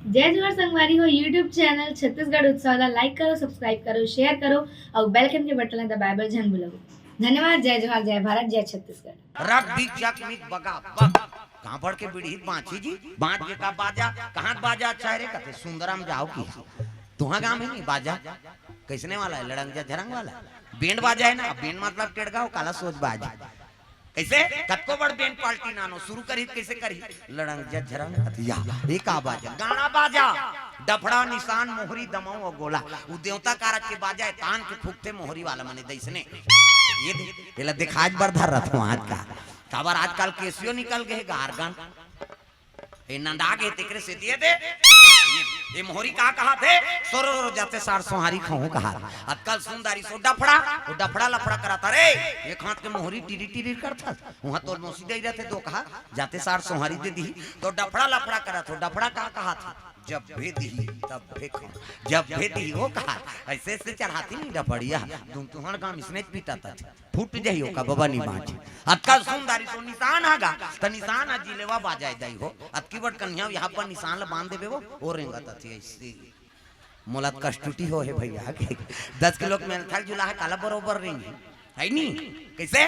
जय जोहार संगवारी हो यूट्यूब चैनल छत्तीसगढ़ उत्सव लाइक करो, सब्सक्राइब करो, शेयर करो और बेल आइकन के बटन दबाए जन बुलाओ। धन्यवाद। जय जोहार, जय भारत, जय छत्तीसगढ़। रख दी जग मित बगा बग कहां पढ़ के बिड़ी बांची जी बांच के का बाजा कहां बाजा अच्छा रे कहते सुंदरम जाओ की तुहा गांव में नहीं बाजा कैसने वाला है लड़ंग झरंग वाला बैंड बाजा है ना बैंड मतलब टेड़गा काला सोच बाजा कैसे कतको बड़ बैंड पार्टी नानो शुरू करी कैसे करी लड़ंग झरंग या एक आ बाजा गाना बाजा डफड़ा निशान मोहरी दमाऊ और गोला वो देवता कारक के बाजा है तान के फूकते मोहरी वाला मने दैसने ये दिखाज बर धर रहा था आज का खबर आजकल केसियो निकल गए गार्गन ए नंदा के तिकरे से दिए दे ये मोहरी का कहा थे सोरो जाते सार सोहारी खाऊं कहा आजकल सुंदरी सो डफड़ा वो डफड़ा लफड़ा कराता रे एक हाथ के मोहरी टिरी टिरी करता वहां तो नोसी दे रहते दो कहा जाते सार सोहारी दे दी तो डफड़ा लफड़ा करा तो डफड़ा का कहा था जब भेदी तब फेंको जब भेदी हो कहा ऐसे से चढ़ाती नहीं डफड़िया तुम तुम्हारा काम इसने पीटा था फूट जाइयो का बाबा नहीं बाज आजकल सुंदरी सो निशान आगा त निशान जिलेवा बाजाय दई हो अतकी बट कन्या यहां पर निशान बांध देबे वो और रेंगा तथी ऐसे मोलत कष्टुटी हो है भैया 10 किलो में थल जुला है काला बरोबर रेंगे है नी कैसे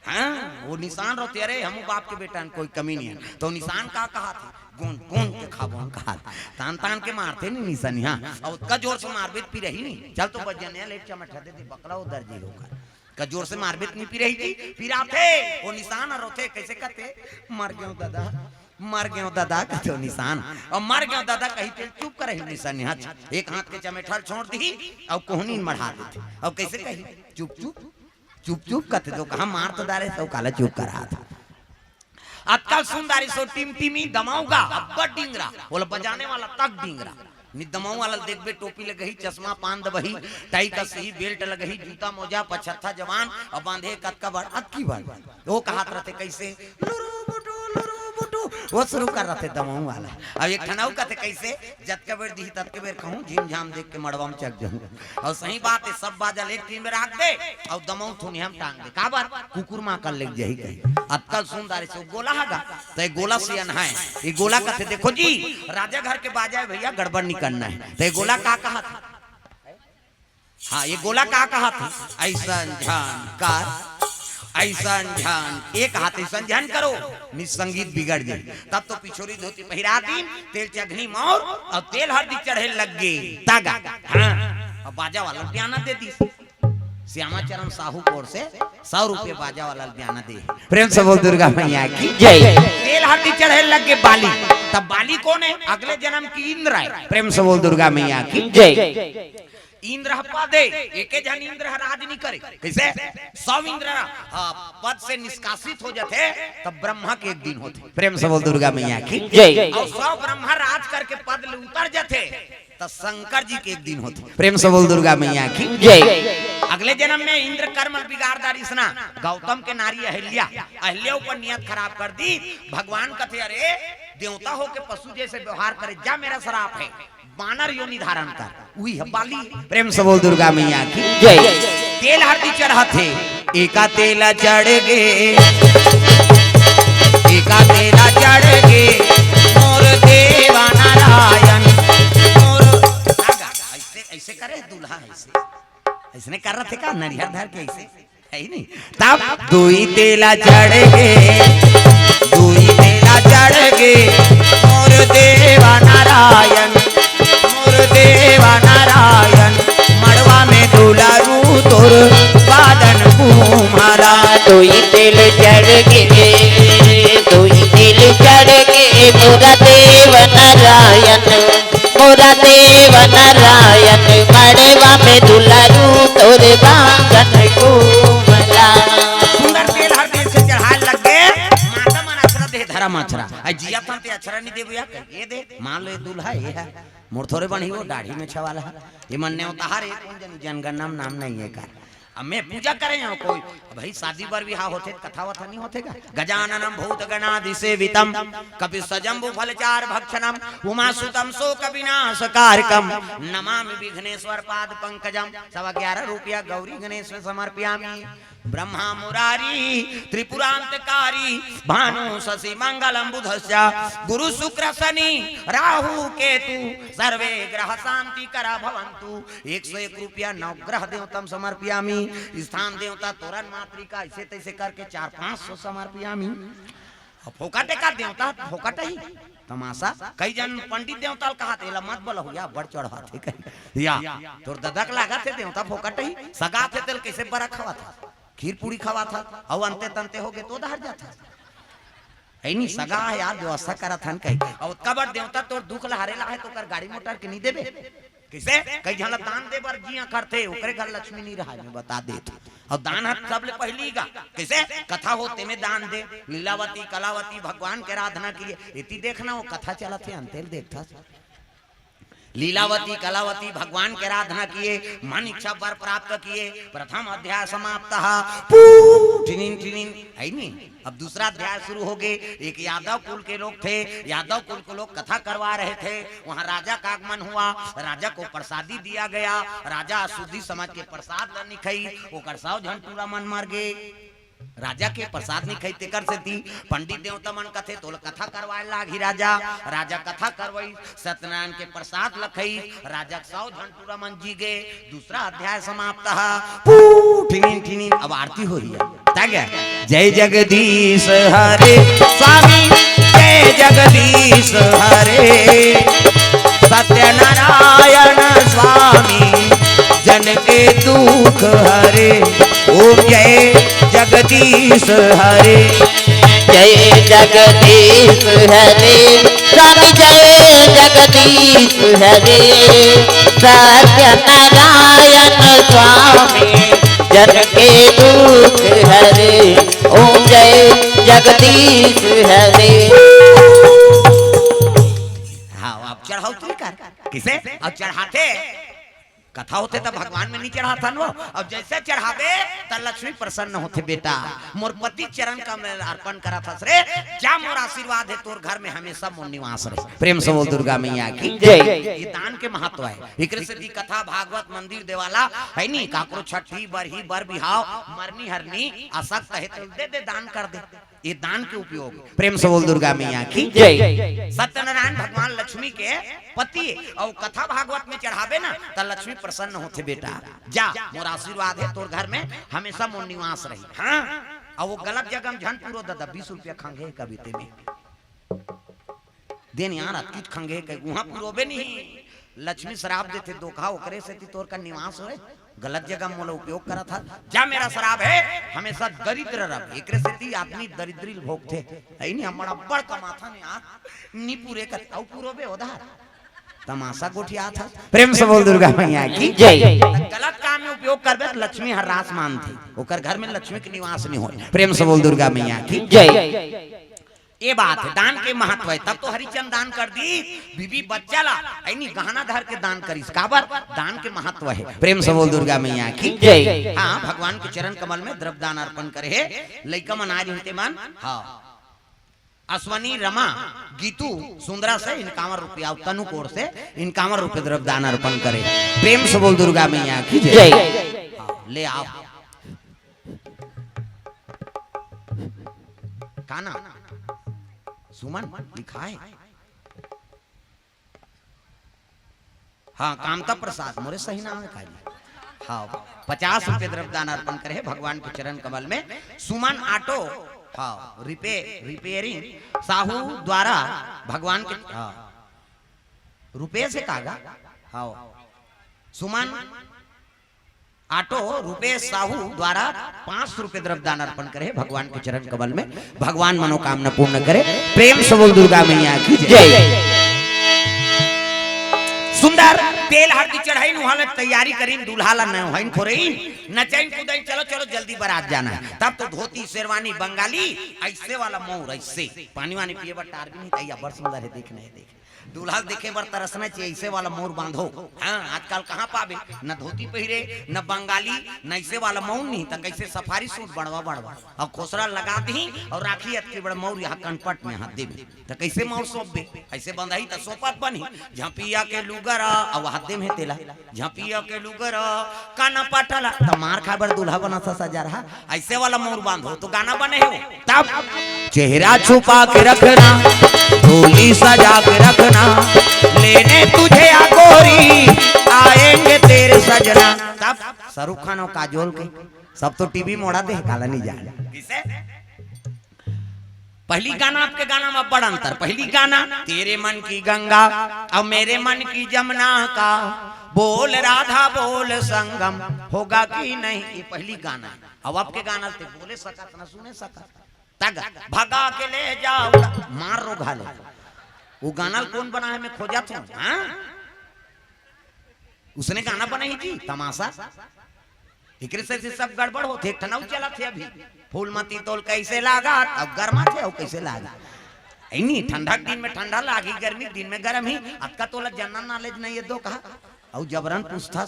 हाँ वो निशान रोते अरे हम बाप के बेटा कोई कमी नहीं है तो निशान का कहा था कौन कौन के खाबो कहा तान तान के मारते नहीं निशान यहाँ और उसका जोर से मारबीत पी रही नहीं चल तो बजने लेट चमटा देती बकरा उधर जी होकर का जोर से मारबीत नहीं पी रही थी फिर थे वो निशान रोते कैसे कहते मर गयो दादा मर गयो दादा कहते निशान और मर गयो दादा कहीं पे चुप कर रही निशान यहाँ एक हाथ के चमेठल छोड़ दी और कोहनी मढ़ा देते और कैसे कही चुप चुप चुप चुप कहते तो कहा मार तो डाले तो काला चुप कर रहा था आजकल सुंदरी सो टीम टीमी दमाऊगा अब्बा डिंगरा बोला बजाने वाला तक डिंगरा दमाऊ वाला देखबे टोपी लगही चश्मा पान दबही टाई का सही बेल्ट लगही जूता मोजा पछत्ता जवान और बांधे कतका बड़ अक्की बड़ वो कहात रहते कैसे वो शुरू कर रहे थे दमाऊ वाला अब एक खनाऊ कहते कैसे जत के बेर दी तत के बेर कहूं झीम झाम देख के मड़वा में चक जाऊं और सही बात है सब बाजा एक टीम में रख दे और दमाऊ थुनी हम टांग दे का बार कुकुर मां कर लेग जाई कही अतकल सुंदर से गोला हगा तो गोला से है ये गोला कहते देखो जी राजा घर के बाजा भैया गड़बड़ नहीं करना है तो ये गोला का कहा था हाँ ये गोला का कहा था ऐसा जानकार ऐसा ध्यान एक हाथ ऐसा ध्यान करो निसंगीत बिगड़ जाए तब तो पिछोरी धोती पहिरा दी तेल चघनी मोर और तेल हल्दी चढ़े लग गए तागा हाँ और बाजा वाला लुटियाना दे दी श्यामा चरण साहू कोर से 100 रुपए बाजा वाला लुटियाना दे प्रेम से बोल दुर्गा मैया की जय तेल हल्दी चढ़े लग गए बाली तब बाली कौन है अगले जन्म की इंद्र है प्रेम से बोल दुर्गा मैया की जय इंद्र पदे एक जन इंद्र राज नहीं करे कैसे 100 इंद्र पद से निष्कासित हो जाते तब ब्रह्मा के एक दिन होते प्रेम से बोल दुर्गा मैया की जय और 100 ब्रह्मा राज करके पद ले उतर जाते तो शंकर जी के एक दिन होते प्रेम से बोल दुर्गा मैया की जय अगले जन्म में इंद्र कर्म बिगाड़दारी सुना गौतम के नारी अहिल्या अहिल्या ऊपर नियत खराब कर दी भगवान कहते अरे देवता हो के पशु जैसे व्यवहार करे जा मेरा श्राप है बानर योनि धारण कर वही है बाली प्रेम से बोल दुर्गा मैया की जय तेल हल्दी चढ़ा थे एका तेला चढ़ गे एका तेला चढ़ गे मोर देवा नारायण मोर ऐसे ऐसे करे दूल्हा ऐसे कर रहे थे का नरियर धर के ऐसे है नहीं तब दुई तेला चढ़ गे दुई तेला चढ़ गे मोर देवा नारायण देवा नारायण मड़वा में दुलारू तोर बादन कुमारा तोई दिल चढ़ गे तोई दिल चढ़ गे मोरा देव नारायण मोरा देव नारायण मड़वा में दुलारू तोर बादन कुमारा सुंदर तेल हर तेल से चढ़ा लग गए माता मन अक्षरा दे धरा माछरा आई जिया तन ते अक्षरा नहीं देबो या ये दे मान लो ये दूल्हा ये है मोर थोड़े बनी वो दाढ़ी में छवाला है ये मनने उतार एक जनगणना नाम नहीं है का अब मैं पूजा करें हो कोई भाई शादी पर विवाह होते कथा वथा नहीं होते का गजाननम भूत गणाधि सेवितम कपि सजंबु फलचार भक्षणम उमा सुतम शोक विनाश कारकम नमामि विघ्नेश्वर पाद पंकजम 11.5 रुपया गौरी गणेश में समर्पयामि ब्रह्मा मुरारी त्रिपुरांतकारी भानु शशि मंगलम बुधस्य गुरु शुक्र शनि राहु केतु सर्वे ग्रह शांति करा भवंतु। 101 रुपया नवग्रह देवतम समर्पयामी। स्थान देवता तोरण मातृका ऐसे तैसे करके 400-500 समर्पयामी। फोकट का देवता फोकट ही तमाशा। कई जन पंडित देवता कहा थे मत बोलो या बढ़ चढ़ा थे या तोर ददक लागा थे देवता फोकट ही सगा थे तेल कैसे बड़ा खवा था खीर पूरी खवा था और अंते तंते हो गए तो दहर जाता ऐनी सगा है यार व्यवस्था करा था कहीं और कबर देवता तोर दुख लहारेला है तो कर गाड़ी मोटर के नहीं देबे किसे कई झला दान दे बर जिया करते ओकरे घर लक्ष्मी नहीं रहा मैं बता दे और दान हाथ सबले पहली का किसे कथा होते में दान दे लीलावती कलावती भगवान के आराधना के लिए इति देखना वो कथा चला थे अंतेल देखता लीलावती कलावती भगवान के आराधना किए मन इच्छा वर प्राप्त किए प्रथम अध्याय समाप्त है नहीं अब दूसरा अध्याय शुरू हो गए। एक यादव कुल के लोग थे यादव कुल के लोग कथा करवा रहे थे वहां राजा का आगमन हुआ राजा को प्रसादी दिया गया राजा अशुद्धि समझ के प्रसाद नहीं खाई वो करसाव झन पूरा मन मार गए राजा के प्रसाद नहीं खाई तेकर से थी पंडित देवता मन कथे तो कथा करवाए लागी राजा राजा कथा करवाई सत्यनारायण के प्रसाद लखई राजा सौ झंटूरा मन जी गए। दूसरा अध्याय समाप्त अब आरती हो रही है जय जगदीश हरे स्वामी जय जगदीश हरे सत्यनारायण स्वामी जन के दुख हरे ओम जय जगदीश हरे जय जगदीश हरे स्वामी जय जगदीश हरे सत्यनारायण स्वामी जन के दुख हरे ओम जय जगदीश हरे। हाँ अब चढ़ाओ तुम कर किसे अब चढ़ाते कथा होते तब भगवान में नहीं चढ़ाता न अब जैसे चढ़ावे तब लक्ष्मी प्रसन्न होते बेटा मोर पति चरण का मैं अर्पण करा था रे क्या मोर आशीर्वाद है तोर घर में हमेशा मोर निवास रहे। प्रेम से बोल दुर्गा मैया की जय। ये दान के महत्व है एकरे से कथा भागवत मंदिर देवाला है नी काकरो छठी बरही बर बिहाव मरनी हरनी असक्त है तो दे दे दान कर दे ये दान के उपयोग। प्रेम से बोल दुर्गा मैया की जय। सत्यनारायण भगवान लक्ष्मी के पति और कथा भागवत में चढ़ावे ना तो लक्ष्मी प्रसन्न होते बेटा जा मोर आशीर्वाद है तोर घर में हमेशा मोर निवास रही। हाँ और वो गलत जगह झन पूरो दादा 20 रुपया खंगे कविते में दिन यार अतीत खंगे वहां पूरोबे नहीं लक्ष्मी शराब देते धोखा ओकरे से तोर का निवास होए गलत जगह मोला उपयोग करा था जा मेरा शराब है हमेशा दरिद्र रह एकरे से आदमी दरिद्री भोग थे नहीं हमारा बड़ कमाथा ने आ नी पूरे कर औ पूरोबे उधार तमाशा गोठिया था। प्रेम से बोल दुर्गा मैया की जय। गलत काम में उपयोग करबे तो लक्ष्मी हरास मानती ओकर घर में लक्ष्मी के निवास नहीं हो। प्रेम से बोल दुर्गा मैया की जय। ये बात है दान के महत्व है तब तो हरिचंद दान कर दी बीबी बच्चा ला ऐनी गहना धर के दान करी काबर दान के महत्व है। प्रेम से बोल दुर्गा मैया की जय। हाँ भगवान के चरण कमल में द्रव्य दान अर्पण करे है लइका मन आज होते मान। हाँ अश्वनी रमा गीतू सुंदरा से 51 रुपया तनु कोर से 51 रुपये द्रव्य दान अर्पण करे। प्रेम से बोल दुर्गा मैया की जय। ले आओ काना सुमन लिखा है। हाँ कामता प्रसाद मोरे सही नाम है खाली। हाँ 50 रुपये द्रव्य दान अर्पण करे भगवान के चरण कमल में। सुमन ऑटो हाँ रिपेयरिंग साहू द्वारा भगवान के हाँ रुपये से कागा। हाँ सुमन ऑटो रुपेश साहू द्वारा 5 रुपये द्रव्य दान अर्पण करे भगवान के चरण कमल में भगवान मनोकामना पूर्ण करे। प्रेम से बोल दुर्गा मैया की जय। सुंदर तेल हल्दी चढ़ाई नुहाल तैयारी करीन दूल्हा ला नहइन खोरइन नचैन कूदैन चलो चलो जल्दी बारात जाना है। तब तो धोती शेरवानी बंगाली ऐसे वाला मोर ऐसे पानी वानी पिए बर टार भी नहीं तैयार बड़ सुंदर है देखने है देख दूल्हा देखे बर तरसना चाहिए ऐसे वाला मोर बांधो। हाँ आजकल कहाँ पावे न धोती पहिरे न बंगाली न ऐसे वाला मौन नहीं तो कैसे सफारी सूट बढ़वा बढ़वा और खोसरा लगा दी और राखी अटके बड़ा मौर यहाँ कनपट में हाथ देवे तो कैसे मौर सौंपे ऐसे बंधाई तो सोपत बनी झपिया के लुगर और वाद्य में तेला झपिया के लुगर काना पटला तो मार खाबर दूल्हा बना सा सजा रहा ऐसे वाला मोर बांधो तो गाना बने हो तब चेहरा छुपा के रखना डोली सजा के रखना लेने तुझे आ गोरी आएंगे तेरे सजना तब शाहरुख खान और काजोल के सब तो टीवी मोड़ा दे काला नहीं जाए किसे पहली गाना आपके गाना में बड़ा अंतर पहली गाना तेरे मन की गंगा अब मेरे मन की जमुना का बोल राधा बोल संगम होगा कि नहीं ये पहली गाना है अब आपके गाना ते बोले सकत ना सुने सकत तग भगा के ले जाओ मार रो घाले वो गाना कौन बना है मैं खोजा था हाँ उसने गाना बनाई थी तमाशा एक से सब गड़बड़ होते एक ठनाऊ चला थे अभी फूलमती तोल कैसे लागा अब गर्मा थे अब कैसे लागा नहीं ठंडा दिन में ठंडा लागी गर्मी दिन में गर्म ही अतका तोला जनरल नॉलेज नहीं है दो कहा और जबरन पूछता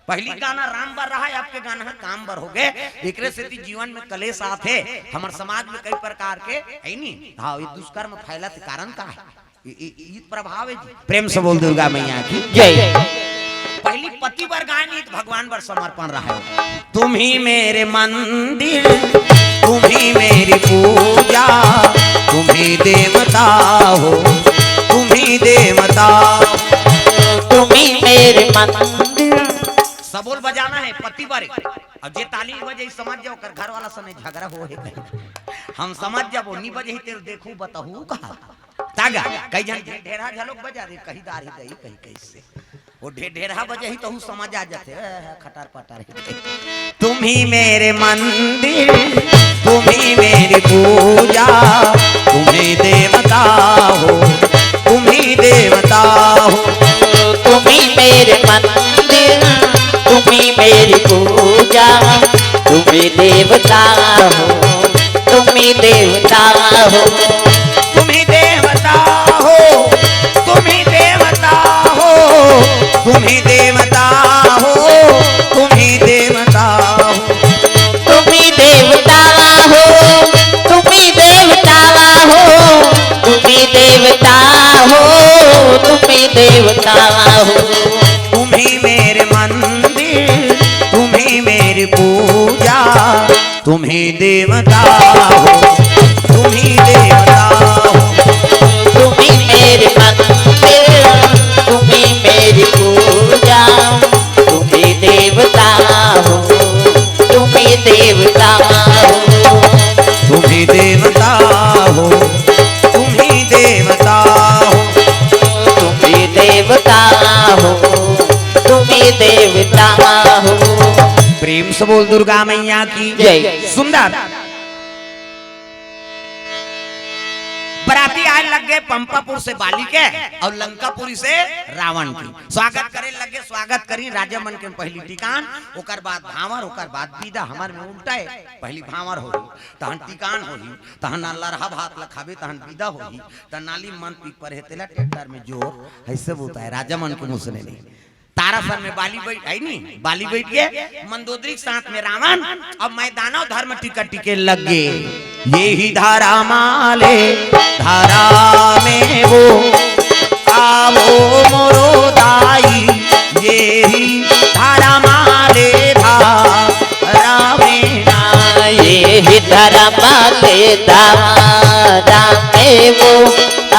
पहली गाना राम बर रहा है आपके गाना है काम बर हो गए एक से जीवन में कलेश आते हमारे समाज में कई प्रकार के है नहीं हाँ ये दुष्कर्म फैला कारण का है ये प्रभाव है प्रेम से बोल दुर्गा मैया की जय पहली पति वर गायनी भगवान वर समर्पण रहा है तुम ही मेरे मंदिर तुम ही मेरी पूजा तुम ही देवता हो तुम ही देवता तुम ही मेरे मंदिर सबोल बजाना है पति वर अब जे ताली बजे समझ जाओ कर घर वाला सने झगड़ा हो है हम समझ जाओ नहीं बजे तेरे देखू बताहू कहा तागा कई जन ढेरा झलोक बजा दे कहीं दारी दई कहीं कैसे वो ढेरा बजे ही तो हूँ समझ आ जाते खटार पटार तुम ही मेरे मंदिर तुम ही मेरी पूजा तुम ही देवता हो तुम ही देवता हो तुम ही मेरे मंदिर तुम ही मेरी पूजा तुम ही देवता हो तुम ही देवता हो तुम ही देवता हो तुम ही देवता हो तुम ही देवता हो तुम ही देवता हो तुम ही देवता हो तुम ही देवता हो तुम ही देवता हो तुम ही देवता हो तुम ही मेरे मंदिर तुम ही मेरी पूजा तुम ही देवता हो तुम ही देवता हो तुम ही मेरे मंदिर तुम ही मेरी पूजा तुम ही देवता हो तुम ही देवता हो तुम ही देवता हो तुम ही देवता हो तुम ही देवता हो तुम ही देवता हो प्रेम से बोल दुर्गा मैया की जय सुंदर बराती आए लग गए पंपापुर से बाली के और लंकापुरी से रावण की स्वागत करे लगे स्वागत करी राजा मन के पहली टिकान ओकर बाद भावर ओकर बाद विदा हमार में उल्टा है पहली भावर होई तहन टिकान होई तहन लरहा भात लखाबे तहन विदा होई त नाली मन पीक पर हेतेला टेक्टर में जोर ऐसे बोलता है राजा मन के मुसने नहीं तारा सर में बाली बैठ है नहीं बाली बैठ गए मंदोदरी के साथ में रावण अब मैदानों धर्म टिकट टिके लग गए ये ही धारा माले धारा में वो आवो मोरो दाई ये ही धारा माले धारा में ये ही धरा माले धारा में वो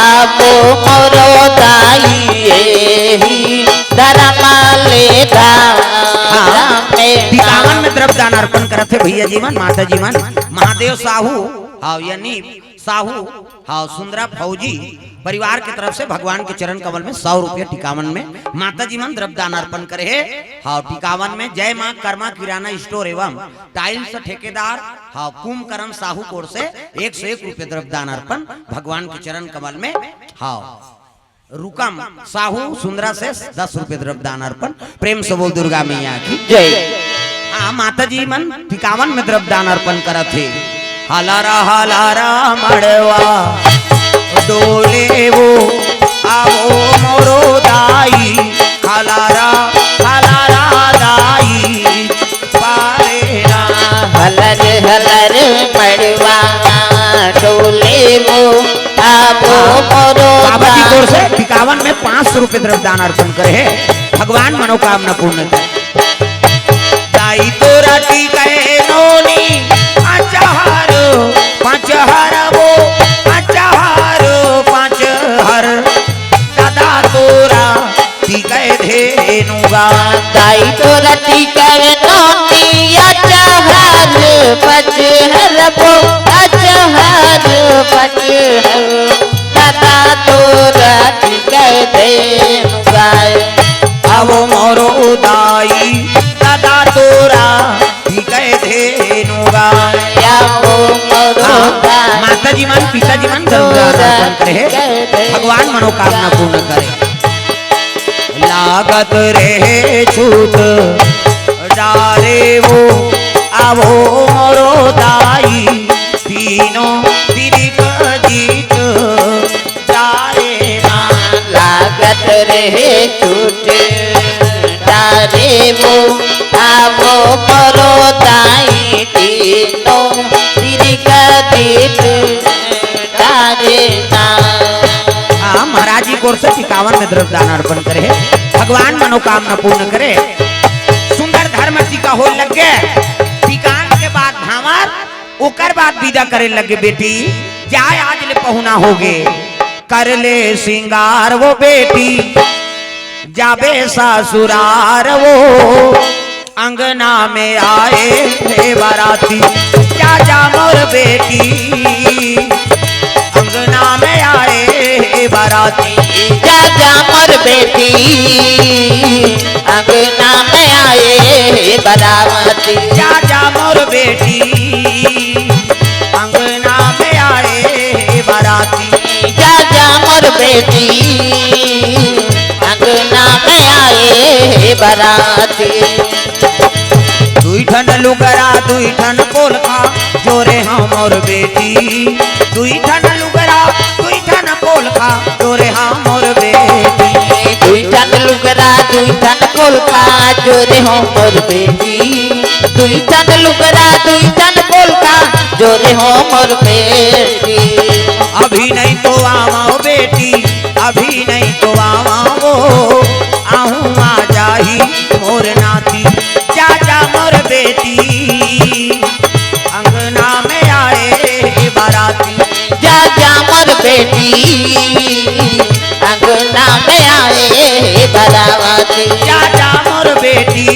आवो मोरो दाई ये ही धरा माले धारा में टिकावन में द्रव्यदान अर्पण करते भैया जीवन माता जीवन महादेव साहू हाँ यानी साहू हाँ सुंदरा फौजी परिवार की तरफ से भगवान के चरण कमल में 100 रुपये टिकावन में माता जी मन द्रव्यदान अर्पण करे है हाँ टिकावन में जय मां कर्मा किराना स्टोर एवं टाइल्स ठेकेदार हाँ कुंभकर्ण साहू कोर से 101 रुपये द्रव्यदान अर्पण भगवान के चरण कमल में हाँ रुकम साहू सुंदरा से 10 रुपये द्रव्यदान अर्पण प्रेम से बोल दुर्गा मैया की जय हाँ माता जी मन टिकावन में द्रव्यदान अर्पण करत थे हलारा मड़वा डोले वो आवो मोरो दाई हलारा दाई पारेरा हलर हलर मड़वा डोले वो आवो मोरो बाबा की ओर से टिकावन सावन में 500 रुपए द्रव्यदान अर्पण करे भगवान मनोकामना पूर्ण करे। दाई तोरा टीके नोनी अचार पांच हर वो अचार पांच हर दादा तोरा टीके धेनुगा दाई तोरा टीके नोनी अचार पांच हर वो अचार पांच हर दादा तोरा टीके धेनुगा आवो मोरो दाई दादा तोरा टीके धेनुगा माताजी मन पिताजी मन अर्पण करे भगवान मनोकामना पूर्ण करे। लागत रे छूत डारे वो आवो मोरो दाई तीनों तिरिक जीत डारे ना लागत रहे छूट डारे वो आवो मरो दाई तीनों तिरिका दीत डारे ना। महाराज जी को 51 में द्रव्यदान अर्पण करे भगवान मनोकामना पूर्ण करे। सुंदर धर्म टीका हो लग गए टीकान के बाद भावर ओकर बाद विदा करे लगे बेटी जाए आज ले पहुना होगे कर ले सिंगार वो बेटी जाबे ससुरार वो अंगना में आए थे बाराती जा जा मोर बेटी अंगना में आए बाराती जा जा मोर बेटी अंगना में आए बाराती जा जा मोर बेटी अंगना में आए बाराती जा जा मोर बेटी अंगना में आए बाराती। दुई ठन लुगरा दुई ठन पोलखा जोरे हमर बेटी दुई ठन लुगरा दुई ठन पोलखा जोरे हमर बेटी दुई ठन लुगरा दुई ठन पोलखा जोरे हमर बेटी दुई ठन लुगरा दुई ठन पोलखा जोरे हमर बेटी। अभी नहीं तो आवा बेटी अभी नहीं तो आवा वो आहूँ आ जाही मोर नाती जा जा मोर बेटी अंगना में आए बाराती जा जा मोर बेटी अंगना में आए बाराती जा जा मोर बेटी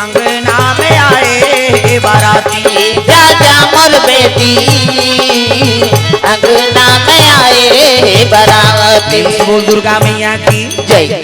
अंगना में आए बाराती जा जा मोर बेटी अंगना में आए बाराती। बोल दुर्गा मैया की जय।